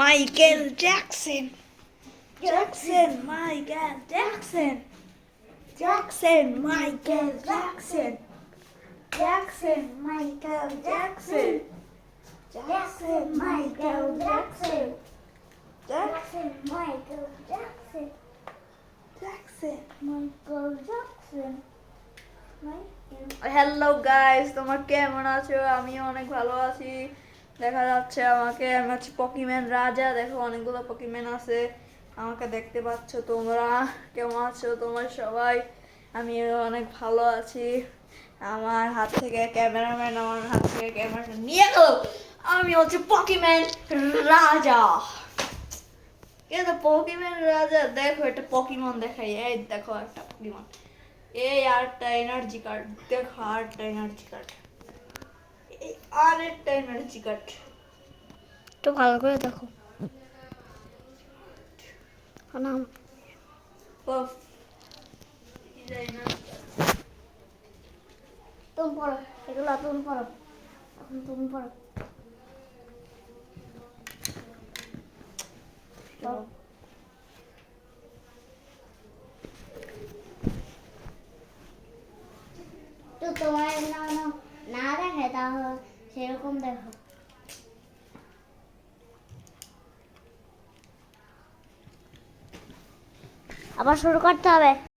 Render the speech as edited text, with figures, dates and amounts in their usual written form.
Michael Jackson, Jackson Michael Jackson, Jackson Michael Jackson, Jackson Michael Jackson, Jackson Michael Jackson, Jackson Michael Jackson, Jackson Michael Jackson. Hello guys, তোমরা কেমন আছো? আমি অনেক ভালো আছি। দেখা যাচ্ছে আমাকে, আমি হচ্ছে পকিম্যান রাজা। দেখো অনেকগুলো পকিম্যান আছে, আমাকে দেখতে পাচ্ছ তোমরা। কেমন আছো তোমরা সবাই? আমি অনেক ভালো আছি। আমার হাত থেকে ক্যামেরাম্যান আমার হাত থেকে ক্যামেরাটা নিয়ে গেল। আমি হচ্ছে পকিম্যান রাজা। এটা পকিম্যান রাজা। দেখো একটা পকিমন দেখাই, এই দেখো একটা পকিমন, এই আরেকটা এনার্জি কার্ড। দেখো আরেকটা এনার্জি কার্ড, এই আরেকটা এনার্জি কার্ড। তো ভালো করে দেখো না। পফ, তুমি পড়ো, এগুলো তুমি পড়ো, এখন তুমি পড়ো। তো তোমার না দেখে তাহলে সেরকম দেখো। আবার শুরু করতে হবে।